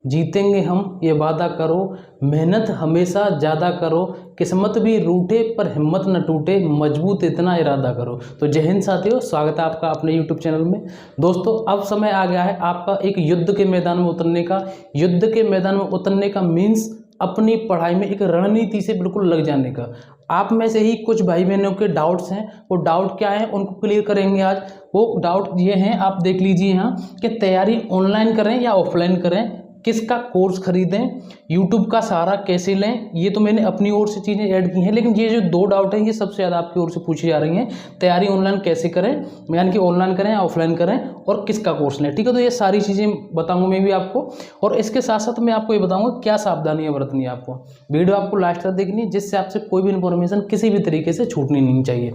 जीतेंगे हम ये वादा करो, मेहनत हमेशा ज़्यादा करो, किस्मत भी रूठे पर हिम्मत न टूटे, मजबूत इतना इरादा करो। तो जय हिंद साथियों, स्वागत है आपका अपने यूट्यूब चैनल में। दोस्तों अब समय आ गया है आपका एक युद्ध के मैदान में उतरने का। युद्ध के मैदान में उतरने का मीन्स अपनी पढ़ाई में एक रणनीति से बिल्कुल लग जाने का। आप में से ही कुछ भाई बहनों के डाउट्स हैं, वो डाउट क्या है उनको क्लियर करेंगे आज। वो डाउट ये हैं, आप देख लीजिए यहाँ कि तैयारी ऑनलाइन करें या ऑफलाइन करें, किसका कोर्स खरीदें, यूट्यूब का सहारा कैसे लें। ये तो मैंने अपनी ओर से चीज़ें ऐड की हैं, लेकिन ये जो दो डाउट हैं ये सबसे ज़्यादा आपकी ओर से पूछी जा रही हैं। तैयारी ऑनलाइन कैसे करें, यानी कि ऑनलाइन करें या ऑफलाइन करें, और किसका कोर्स लें। ठीक है, तो ये सारी चीज़ें बताऊंगा मैं भी आपको, और इसके साथ साथ मैं आपको ये बताऊंगा क्या सावधानियाँ बरतनी है आपको। वीडियो आपको लास्ट तक देखनी है, जिससे आपसे कोई भी इन्फॉर्मेशन किसी भी तरीके से छूटनी नहीं चाहिए।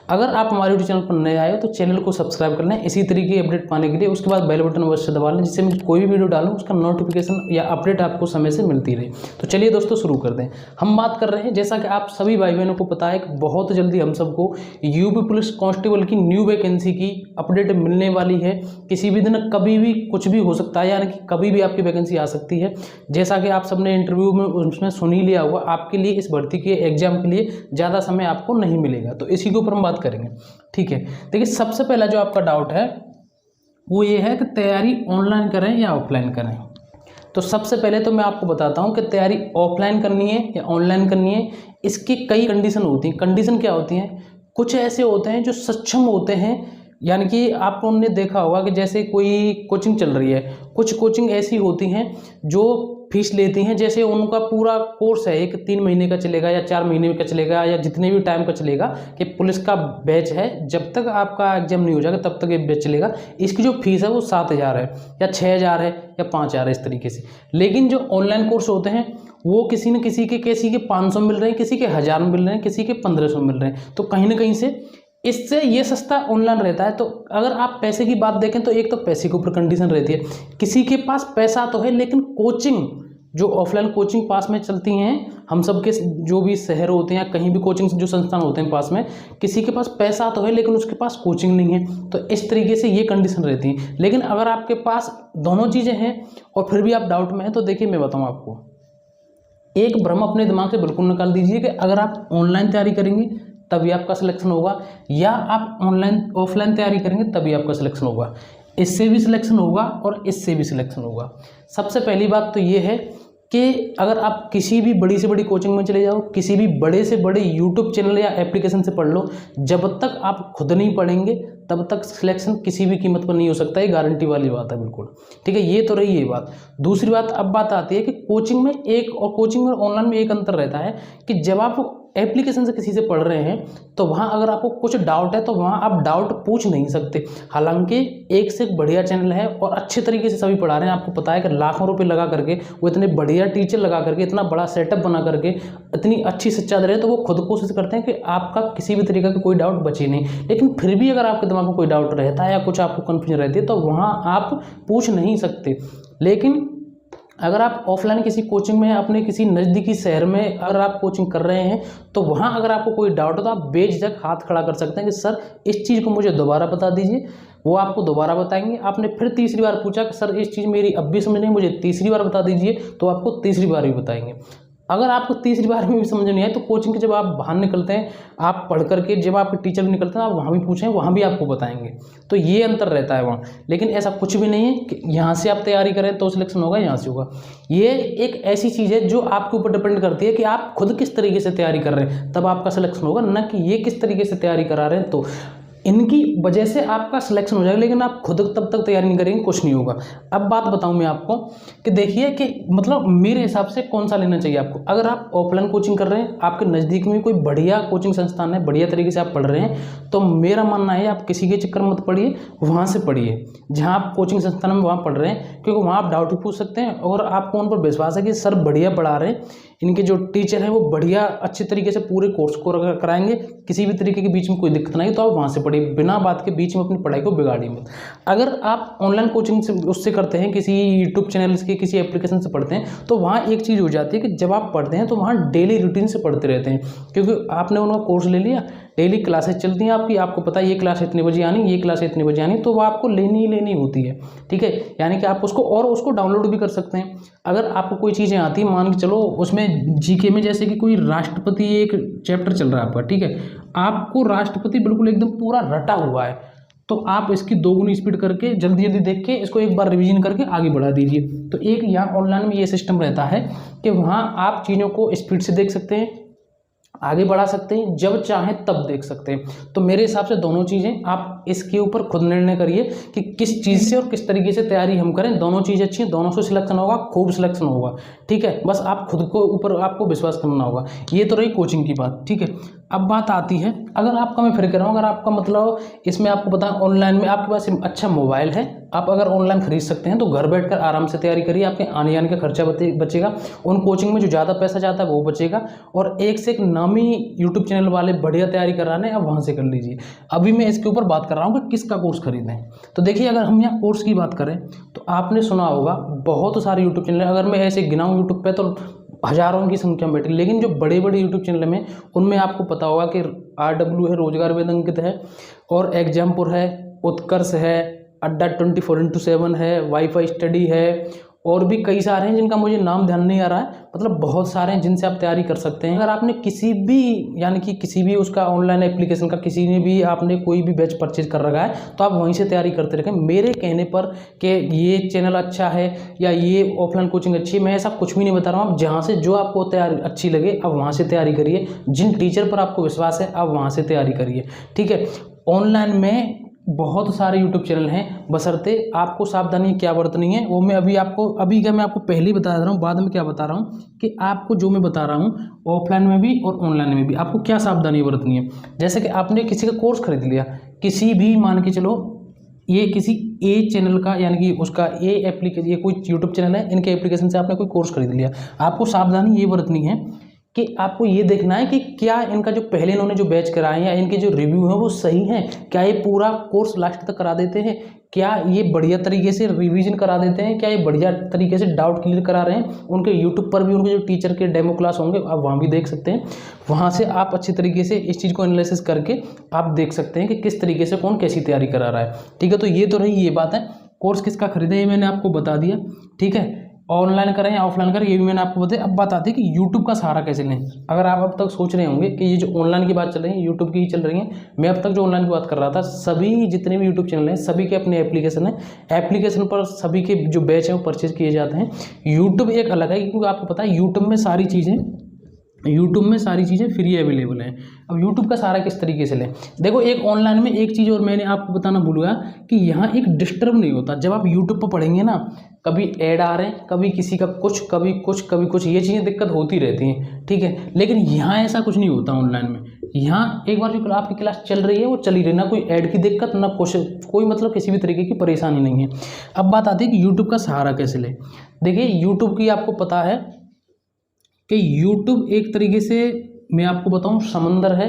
अगर आप हमारे यूट्यूब चैनल पर नए आए हो तो चैनल को सब्सक्राइब कर लें इसी तरीके की अपडेट पाने के लिए। उसके बाद बेल बटन अवश्य दबा लें, जिससे मैं कोई भी वीडियो डालूं उसका नोटिफिकेशन या अपडेट आपको समय से मिलती रहे। तो चलिए दोस्तों शुरू कर दें। हम बात कर रहे हैं, जैसा कि आप सभी भाई बहनों को पता है कि बहुत जल्दी हम सबको यूपी पुलिस कांस्टेबल की न्यू वैकेंसी की अपडेट मिलने वाली है। किसी भी दिन कभी भी कुछ भी हो सकता है, यानी कि कभी भी आपकी वैकेंसी आ सकती है। जैसा कि आप सबने इंटरव्यू में उसमें सुन ही लिया हुआ, आपके लिए इस भर्ती के एग्जाम के लिए ज़्यादा समय आपको नहीं मिलेगा। तो इसी के ऊपर हम बात करेंगे। ठीक है, देखिए सबसे पहला जो आपका डाउट है वो ये है कि तैयारी ऑनलाइन करें या ऑफलाइन करें। तो सबसे पहले तो मैं आपको बताता हूं कि तैयारी ऑफलाइन करनी है या ऑनलाइन करनी है। इसकी कई कंडीशन होती हैं। कंडीशन क्या होती हैं, कुछ ऐसे होते हैं जो सक्षम होते हैं, यानी कि आपने देखा होगा कि जैसे कोई कोचिंग चल रही है, कुछ कोचिंग ऐसी होती हैं जो फीस लेती हैं, जैसे उनका पूरा कोर्स है, एक 3 महीने का चलेगा या 4 महीने का चलेगा या जितने भी टाइम का चलेगा, कि पुलिस का बैच है, जब तक आपका एग्जाम नहीं हो जाएगा तब तक ये बैच चलेगा। इसकी जो फीस है वो 7,000 है या 6,000 है या 5,000 है, इस तरीके से। लेकिन जो ऑनलाइन कोर्स होते हैं वो किसी न किसी के 500 मिल रहे हैं, किसी के 1000 मिल रहे हैं, किसी के 1500 मिल रहे हैं। तो कहीं ना कहीं से इससे ये सस्ता ऑनलाइन रहता है। तो अगर आप पैसे की बात देखें तो एक तो पैसे के ऊपर कंडीशन रहती है, किसी के पास पैसा तो है लेकिन कोचिंग, जो ऑफलाइन कोचिंग पास में चलती हैं, हम सब के जो भी शहर होते हैं, कहीं भी कोचिंग जो संस्थान होते हैं पास में, किसी के पास पैसा तो है लेकिन उसके पास कोचिंग नहीं है। तो इस तरीके से ये कंडीशन रहती है। लेकिन अगर आपके पास दोनों चीज़ें हैं और फिर भी आप डाउट में हैं, तो देखिए मैं बताऊँ आपको, एक भ्रम अपने दिमाग से बिल्कुल निकाल दीजिए कि अगर आप ऑनलाइन तैयारी करेंगे तभी आपका सिलेक्शन होगा, या आप ऑफलाइन तैयारी करेंगे तभी आपका सिलेक्शन होगा। इससे भी सिलेक्शन होगा और इससे भी सिलेक्शन होगा। सबसे पहली बात तो ये है कि अगर आप किसी भी बड़ी से बड़ी कोचिंग में चले जाओ, किसी भी बड़े से बड़े यूट्यूब चैनल या एप्लीकेशन से पढ़ लो, जब तक आप खुद नहीं पढ़ेंगे तब तक सिलेक्शन किसी भी कीमत पर नहीं हो सकता। ये गारंटी वाली बात है बिल्कुल। ठीक है, ये तो रही ये बात। दूसरी बात, अब बात आती है कि कोचिंग में एक और कोचिंग और ऑनलाइन में एक अंतर रहता है कि जब आप एप्लीकेशन से किसी से पढ़ रहे हैं तो वहाँ अगर आपको कुछ डाउट है तो वहाँ आप डाउट पूछ नहीं सकते। हालांकि एक से एक बढ़िया चैनल है और अच्छे तरीके से सभी पढ़ा रहे हैं। आपको पता है कि लाखों रुपए लगा करके, वो इतने बढ़िया टीचर लगा करके, इतना बड़ा सेटअप बना करके, इतनी अच्छी शिक्षा दे रहे हैं, तो वो खुद कोशिश करते हैं कि आपका किसी भी तरीके का कोई डाउट बचे नहीं। लेकिन फिर भी अगर आपके दिमाग में कोई डाउट रहता है या कुछ आपको कन्फ्यूजन रहती है तो वहाँ आप पूछ नहीं सकते। लेकिन अगर आप ऑफलाइन किसी कोचिंग में, अपने किसी नज़दीकी शहर में अगर आप कोचिंग कर रहे हैं, तो वहाँ अगर आपको कोई डाउट हो तो आप बेझिझक हाथ खड़ा कर सकते हैं कि सर इस चीज़ को मुझे दोबारा बता दीजिए। वो आपको दोबारा बताएंगे। आपने फिर तीसरी बार पूछा कि सर इस चीज़ मेरी अब भी समझ नहीं, मुझे तीसरी बार बता दीजिए, तो आपको तीसरी बार भी बताएंगे। अगर आपको तीसरी बार में भी समझ नहीं आए तो कोचिंग के जब आप बाहर निकलते हैं, आप पढ़ करके जब आपके टीचर भी निकलते हैं, आप वहाँ भी पूछें, वहाँ भी आपको बताएंगे। तो ये अंतर रहता है वहाँ। लेकिन ऐसा कुछ भी नहीं है कि यहाँ से आप तैयारी करें तो सिलेक्शन होगा, यहाँ से होगा। ये एक ऐसी चीज़ है जो आपके ऊपर डिपेंड करती है कि आप खुद किस तरीके से तैयारी कर रहे हैं, तब आपका सिलेक्शन होगा, न कि ये किस तरीके से तैयारी करा रहे हैं। तो इनकी वजह से आपका सिलेक्शन हो जाएगा, लेकिन आप खुद तब तक तैयारी नहीं करेंगे, कुछ नहीं होगा। अब बात बताऊं मैं आपको कि देखिए कि मतलब मेरे हिसाब से कौन सा लेना चाहिए आपको। अगर आप ऑफलाइन कोचिंग कर रहे हैं, आपके नज़दीक में कोई बढ़िया कोचिंग संस्थान है, बढ़िया तरीके से आप पढ़ रहे हैं, तो मेरा मानना है आप किसी के चक्कर मत पढ़िए, वहाँ से पढ़िए जहाँ आप कोचिंग संस्थान में वहाँ पढ़ रहे हैं, क्योंकि वहाँ आप डाउट भी पूछ सकते हैं और आपको उन पर विश्वास है कि सर बढ़िया पढ़ा रहे हैं, इनके जो टीचर हैं वो बढ़िया अच्छे तरीके से पूरे कोर्स को कराएंगे, किसी भी तरीके के बीच में कोई दिक्कत नहीं, तो आप वहाँ से पढ़िए, बिना बात के बीच में अपनी पढ़ाई को बिगाड़िए मत। अगर आप ऑनलाइन कोचिंग से उससे करते हैं, किसी यूट्यूब चैनल के किसी एप्लीकेशन से पढ़ते हैं, तो वहाँ एक चीज़ हो जाती है कि जब आप पढ़ते हैं तो वहाँ डेली रूटीन से पढ़ते रहते हैं, क्योंकि आपने उनका कोर्स ले लिया, डेली क्लासेस चलती हैं आपकी, आपको पता है ये क्लास इतने बजे आनी, ये क्लास इतने बजे आनी, तो वो आपको लेनी ही लेनी होती है, ठीक है। यानी कि आप उसको डाउनलोड भी कर सकते हैं। अगर आपको कोई चीज़ें आती हैं, मान के चलो उसमें जीके में जैसे कि कोई राष्ट्रपति एक चैप्टर चल रहा है आपका, ठीक है, आपको राष्ट्रपति बिल्कुल एकदम पूरा रटा हुआ है, तो आप इसकी 2 गुनी स्पीड करके जल्दी जल्दी देख के इसको एक बार रिवीजन करके आगे बढ़ा दीजिए। तो एक यहाँ ऑनलाइन में ये सिस्टम रहता है कि वहाँ आप चीज़ों को स्पीड से देख सकते हैं, आगे बढ़ा सकते हैं, जब चाहें तब देख सकते हैं। तो मेरे हिसाब से दोनों चीज़ें आप इसके ऊपर खुद निर्णय करिए कि किस चीज़ से और किस तरीके से तैयारी हम करें। दोनों चीज़ अच्छी हैं, दोनों से सिलेक्शन होगा, खूब सिलेक्शन होगा, ठीक है। बस आप खुद को ऊपर आपको विश्वास करना होगा। ये तो रही कोचिंग की बात, ठीक है। अब बात आती है, अगर आपका मैं फिर कह रहा हूँ, अगर आपका मतलब इसमें आपको पता है ऑनलाइन में आपके पास अच्छा मोबाइल है, आप अगर ऑनलाइन खरीद सकते हैं तो घर बैठकर आराम से तैयारी करिए, आपके आने जाने का खर्चा बचेगा, उन कोचिंग में जो ज़्यादा पैसा जाता है वो बचेगा, और एक से एक नामी यूट्यूब चैनल वाले बढ़िया तैयारी कर रहे हैं, आप वहाँ से कर लीजिए। अभी मैं इसके ऊपर बात कर रहा हूँ कि किसका कोर्स खरीदें। तो देखिए, अगर हम यहाँ कोर्स की बात करें तो आपने सुना होगा बहुत सारे यूट्यूब चैनल, अगर मैं ऐसे गिनाऊँ यूट्यूब पर तो हज़ारों की संख्या में बैठी, लेकिन जो बड़े बड़े यूट्यूब चैनल में उनमें आपको पता होगा कि RW है, रोजगार वेद अंकित है, और एग्जामपुर है, उत्कर्ष है, अड्डा 24x7 है, वाईफाई स्टडी है, और भी कई सारे हैं जिनका मुझे नाम ध्यान नहीं आ रहा है। मतलब बहुत सारे हैं जिनसे आप तैयारी कर सकते हैं। अगर आपने किसी भी यानी कि किसी भी उसका ऑनलाइन एप्लीकेशन का किसी ने भी आपने कोई भी बैच परचेज कर रखा है तो आप वहीं से तैयारी करते रखें। मेरे कहने पर कि ये चैनल अच्छा है या ये ऑफलाइन कोचिंग अच्छी है, मैं ऐसा कुछ भी नहीं बता रहा हूँ। आप जहाँ से जो आपको तैयारी अच्छी लगे आप वहाँ से तैयारी करिए, जिन टीचर पर आपको विश्वास है आप वहाँ से तैयारी करिए, ठीक है। ऑनलाइन में बहुत सारे यूट्यूब चैनल हैं, बशर्ते आपको सावधानी क्या बरतनी है वो मैं अभी क्या मैं आपको पहले ही बता रहा हूँ, बाद में क्या बता रहा हूँ कि आपको जो मैं बता रहा हूँ ऑफलाइन में भी और ऑनलाइन में भी आपको क्या सावधानी बरतनी है। जैसे कि आपने किसी का कोर्स खरीद लिया, किसी भी मान के चलो ये किसी ए चैनल का यानी कि उसका ए एप्लीकेशन, ये कोई यूट्यूब चैनल है, इनके एप्लीकेशन से आपने कोई कोर्स खरीद लिया, आपको सावधानी ये बरतनी है कि आपको ये देखना है कि क्या इनका जो पहले इन्होंने जो बैच कराए हैं या इनके जो रिव्यू हैं वो सही हैं, क्या ये पूरा कोर्स लास्ट तक करा देते हैं, क्या ये बढ़िया तरीके से रिवीजन करा देते हैं, क्या ये बढ़िया तरीके से डाउट क्लियर करा रहे हैं। उनके यूट्यूब पर भी उनके जो टीचर के डेमो क्लास होंगे आप वहाँ भी देख सकते हैं, वहाँ से आप अच्छी तरीके से इस चीज़ को एनालिसिस करके आप देख सकते हैं कि किस तरीके से कौन कैसी तैयारी करा रहा है, ठीक है। तो ये तो रही ये बात है, कोर्स किसका खरीदे ये मैंने आपको बता दिया, ठीक है। ऑनलाइन करें या ऑफलाइन करें ये भी मैंने आपको बताया। अब बात आती है कि यूट्यूब का सहारा कैसे लें। अगर आप अब तक सोच रहे होंगे कि ये जो ऑनलाइन की बात चल रही है यूट्यूब की ही चल रही है, मैं अब तक जो ऑनलाइन की बात कर रहा था, सभी जितने भी यूट्यूब चैनल हैं सभी के अपने एप्लीकेशन है, एप्लीकेशन पर सभी के जो बैच हैं वो परचेज किए जाते हैं। यूट्यूब एक अलग है क्योंकि आपको पता है यूट्यूब में सारी चीज़ें फ्री अवेलेबल हैं। अब यूट्यूब का सहारा किस तरीके से लें, देखो एक ऑनलाइन में एक चीज़ और मैंने आपको बताना भूल गया कि यहाँ एक डिस्टर्ब नहीं होता। जब आप यूट्यूब पर पढ़ेंगे ना, कभी ऐड आ रहे हैं, कभी किसी का कुछ, कभी कुछ, ये चीज़ें दिक्कत होती रहती हैं, ठीक है। लेकिन यहाँ ऐसा कुछ नहीं होता ऑनलाइन में। यहाँ एक बार जो आपकी क्लास चल रही है वो चली रही, ना कोई ऐड की दिक्कत, ना कोई मतलब किसी भी तरीके की परेशानी नहीं है। अब बात आती है कि यूट्यूब का सहारा कैसे लें। देखिए यूट्यूब की आपको पता है कि यूट्यूब एक तरीके से मैं आपको बताऊं समंदर है।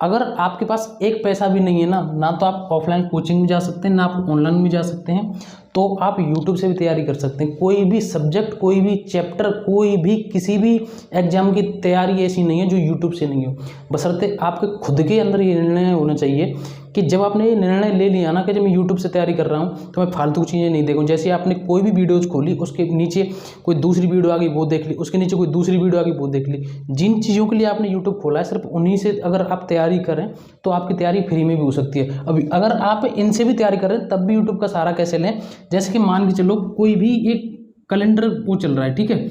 अगर आपके पास एक पैसा भी नहीं है ना तो आप ऑफलाइन कोचिंग में जा सकते हैं, ना आप ऑनलाइन में जा सकते हैं, तो आप यूट्यूब से भी तैयारी कर सकते हैं। कोई भी सब्जेक्ट, कोई भी चैप्टर, कोई भी किसी भी एग्जाम की तैयारी ऐसी नहीं है जो यूट्यूब से नहीं हो, बशर्ते आपके खुद के अंदर ये निर्णय होना चाहिए कि जब आपने ये निर्णय ले लिया ना कि जब मैं यूट्यूब से तैयारी कर रहा हूँ तो मैं फालतू चीज़ें नहीं देखूँ। जैसे आपने कोई भी वीडियोज़ खोली, उसके नीचे कोई दूसरी वीडियो आ गई वो देख ली, उसके नीचे कोई दूसरी वीडियो आ गई वो देख ली। जिन चीज़ों के लिए आपने यूट्यूब खोला है सिर्फ उन्हीं से अगर आप तैयारी करें तो आपकी तैयारी फ्री में भी हो सकती है। अभी अगर आप इनसे भी तैयारी करें तब भी यूट्यूब का सहारा कैसे लें। जैसे कि मान के चलो कोई भी एक कैलेंडर वो चल रहा है, ठीक है,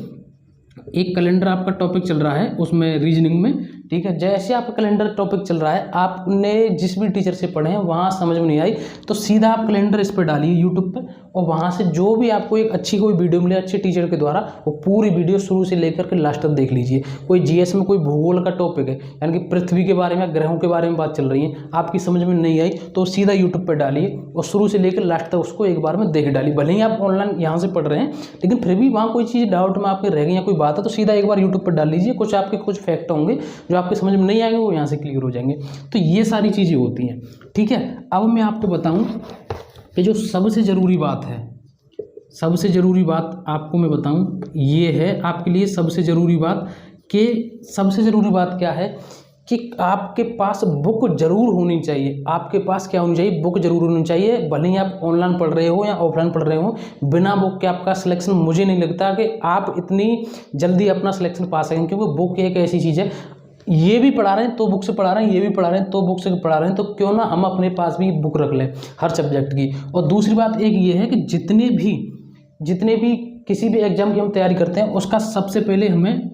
एक कैलेंडर आपका टॉपिक चल रहा है उसमें रीजनिंग में, ठीक है। जैसे आपका कैलेंडर टॉपिक चल रहा है, आपने जिस भी टीचर से पढ़े हैं वहाँ समझ में नहीं आई तो सीधा आप कैलेंडर इस पर डालिए यूट्यूब पर, और वहाँ से जो भी आपको एक अच्छी कोई वीडियो मिले अच्छे टीचर के द्वारा, वो पूरी वीडियो शुरू से लेकर के लास्ट तक देख लीजिए। कोई जीएस में कोई भूगोल का टॉपिक है यानी कि पृथ्वी के बारे में, ग्रहों के बारे में बात चल रही है, आपकी समझ में नहीं आई तो सीधा यूट्यूब पर डालिए और शुरू से लेकर लास्ट तक उसको एक बार में देख डालिए। भले ही आप ऑनलाइन यहाँ से पढ़ रहे हैं लेकिन फिर भी वहाँ कोई चीज़ डाउट में आपके रह गई या कोई बात है तो सीधा एक बार यूट्यूब पर डाल लीजिए। कुछ फैक्ट होंगे जो आपके समझ में नहीं आएंगे वो यहाँ से क्लियर हो जाएंगे। तो ये सारी चीज़ें होती हैं, ठीक है। अब मैं आपको बताऊं कि जो सबसे ज़रूरी बात है, सबसे ज़रूरी बात आपको मैं बताऊं ये है आपके लिए सबसे ज़रूरी बात, कि सबसे ज़रूरी बात क्या है कि आपके पास बुक जरूर होनी चाहिए। आपके पास क्या होनी चाहिए? बुक जरूर होनी चाहिए। भले ही आप ऑनलाइन पढ़ रहे हो या ऑफलाइन पढ़ रहे हो, बिना बुक के आपका सिलेक्शन मुझे नहीं लगता कि आप इतनी जल्दी अपना सिलेक्शन पा सकेंगे, क्योंकि बुक एक ऐसी चीज़ है, ये भी पढ़ा रहे हैं तो बुक से पढ़ा रहे हैं, ये भी पढ़ा रहे हैं तो बुक से पढ़ा रहे हैं, तो क्यों ना हम अपने पास भी बुक रख लें हर सब्जेक्ट की। और दूसरी बात एक ये है कि जितने भी किसी भी एग्जाम की हम तैयारी करते हैं, उसका सबसे पहले हमें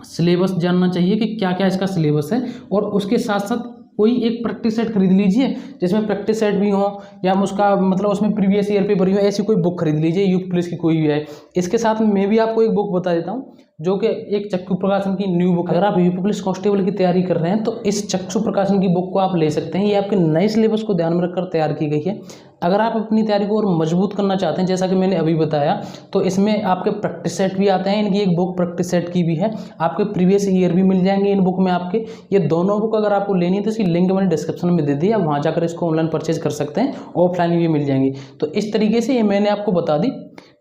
सिलेबस जानना चाहिए कि क्या क्या इसका सिलेबस है, और उसके साथ साथ कोई एक प्रैक्टिस सेट खरीद लीजिए जिसमें प्रैक्टिस सेट भी हो, या उसका मतलब उसमें प्रीवियस ईयर पेपर भी हो, ऐसी कोई बुक खरीद लीजिए, यूपी पुलिस की कोई भी है। इसके साथ मैं भी आपको एक बुक बता देता हूँ, जो कि एक चक्षु प्रकाशन की न्यू बुक। अगर आप यूपी पुलिस कांस्टेबल की तैयारी कर रहे हैं तो इस चक्षु प्रकाशन की बुक को आप ले सकते हैं। ये आपके नए सिलेबस को ध्यान में रखकर तैयार की गई है। अगर आप अपनी तैयारी को और मजबूत करना चाहते हैं, जैसा कि मैंने अभी बताया, तो इसमें आपके प्रैक्टिस सेट भी आते हैं। इनकी एक बुक प्रैक्टिस सेट की भी है, आपके प्रीवियस ईयर भी मिल जाएंगे इन बुक में आपके। ये दोनों बुक अगर आपको लेनी है तो इसकी लिंक मैंने डिस्क्रिप्शन में दे दी, आप वहाँ जाकर इसको ऑनलाइन परचेज कर सकते हैं, ऑफलाइन भी मिल जाएंगी। तो इस तरीके से ये मैंने आपको बता दी,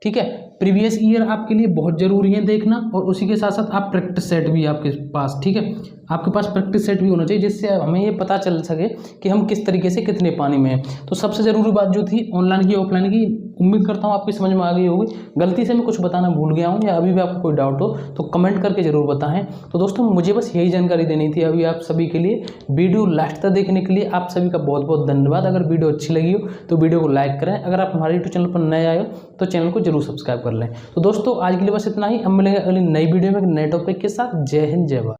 ठीक है। प्रीवियस ईयर आपके लिए बहुत जरूरी है देखना, और उसी के साथ साथ आप प्रैक्टिस सेट भी आपके पास, ठीक है, आपके पास प्रैक्टिस सेट भी होना चाहिए, जिससे हमें ये पता चल सके कि हम किस तरीके से कितने पानी में हैं। तो सबसे ज़रूरी बात जो थी ऑनलाइन की ऑफलाइन की, उम्मीद करता हूँ आपकी समझ में आ गई होगी। गलती से मैं कुछ बताना भूल गया हूँ या अभी भी आपको कोई डाउट हो तो कमेंट करके ज़रूर बताएं। तो दोस्तों, मुझे बस यही जानकारी देनी थी अभी आप सभी के लिए। वीडियो लास्ट तक देखने के लिए आप सभी का बहुत बहुत धन्यवाद। अगर वीडियो अच्छी लगी हो तो वीडियो को लाइक करें। अगर आप हमारे यूट्यूब चैनल पर नए आए हो तो चैनल को जरूर सब्सक्राइब कर लें। तो दोस्तों, आज के लिए बस इतना ही। हम मिलेंगे अगली नई वीडियो में नए टॉपिक के साथ। जय हिंद, जय भारत।